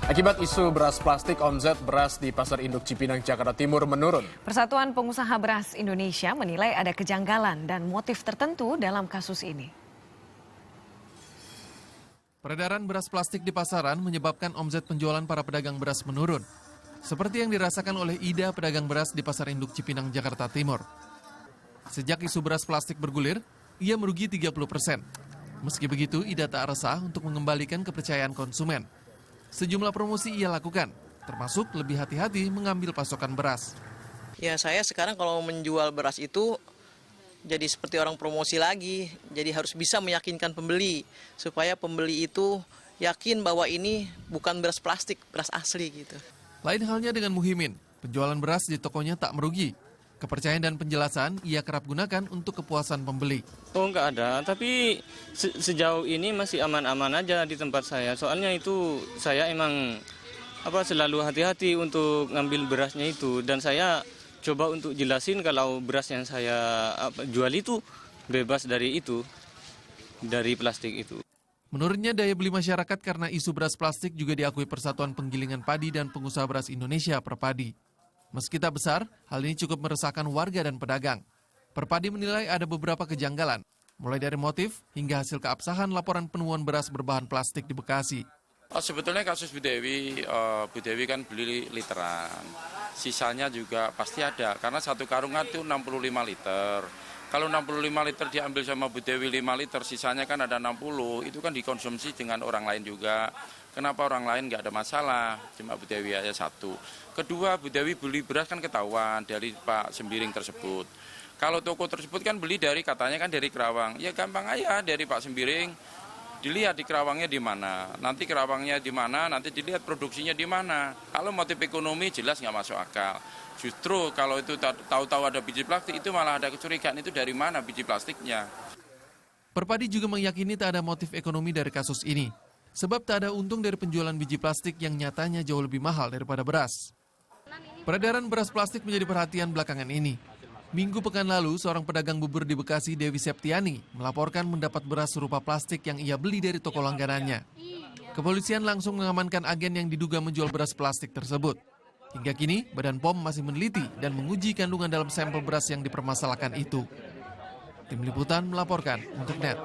Akibat isu beras plastik, omzet beras di Pasar Induk Cipinang, Jakarta Timur menurun. Persatuan Pengusaha Beras Indonesia menilai ada kejanggalan dan motif tertentu dalam kasus ini. Peredaran beras plastik di pasaran menyebabkan omzet penjualan para pedagang beras menurun. Seperti yang dirasakan oleh Ida, pedagang beras di Pasar Induk Cipinang, Jakarta Timur. Sejak isu beras plastik bergulir, ia merugi 30%. Meski begitu, Ida tak resah untuk mengembalikan kepercayaan konsumen. Sejumlah promosi ia lakukan, termasuk lebih hati-hati mengambil pasokan beras. Ya, saya sekarang kalau menjual beras itu jadi seperti orang promosi lagi. Jadi harus bisa meyakinkan pembeli supaya pembeli itu yakin bahwa ini bukan beras plastik, beras asli gitu. Lain halnya dengan Muhimin, penjualan beras di tokonya tak merugi. Kepercayaan dan penjelasan ia kerap gunakan untuk kepuasan pembeli. Oh, enggak ada, tapi sejauh ini masih aman-aman aja di tempat saya. Soalnya itu saya emang selalu hati-hati untuk ngambil berasnya itu, dan saya coba untuk jelasin kalau beras yang saya jual itu bebas dari itu, dari plastik itu. Menurutnya daya beli masyarakat karena isu beras plastik juga diakui Persatuan Penggilingan Padi dan Pengusaha Beras Indonesia Perpadi. Meski tak besar, hal ini cukup meresahkan warga dan pedagang. Perpadi menilai ada beberapa kejanggalan, mulai dari motif hingga hasil keabsahan laporan penemuan beras berbahan plastik di Bekasi. Sebetulnya kasus Bu Dewi kan beli literan. Sisanya juga pasti ada, karena satu karungan itu 65 liter. Kalau 65 liter diambil sama Bu Dewi 5 liter, sisanya kan ada 60, itu kan dikonsumsi dengan orang lain juga. Kenapa orang lain nggak ada masalah, cuma Bu Dewi aja satu. Kedua, Bu Dewi beli beras kan ketahuan dari Pak Sembiring tersebut. Kalau toko tersebut kan beli katanya kan dari Kerawang, ya gampang aja dari Pak Sembiring. Dilihat di Kerawangnya di mana, nanti Kerawangnya di mana, nanti dilihat produksinya di mana. Kalau motif ekonomi jelas nggak masuk akal. Justru kalau itu tahu-tahu ada biji plastik, itu malah ada kecurigaan itu dari mana biji plastiknya. Perpadi juga meyakini tak ada motif ekonomi dari kasus ini. Sebab tak ada untung dari penjualan biji plastik yang nyatanya jauh lebih mahal daripada beras. Peredaran beras plastik menjadi perhatian belakangan ini. Minggu pekan lalu, seorang pedagang bubur di Bekasi, Dewi Septiani, melaporkan mendapat beras serupa plastik yang ia beli dari toko langganannya. Kepolisian langsung mengamankan agen yang diduga menjual beras plastik tersebut. Hingga kini, Badan POM masih meneliti dan menguji kandungan dalam sampel beras yang dipermasalahkan itu. Tim Liputan melaporkan untuk NET.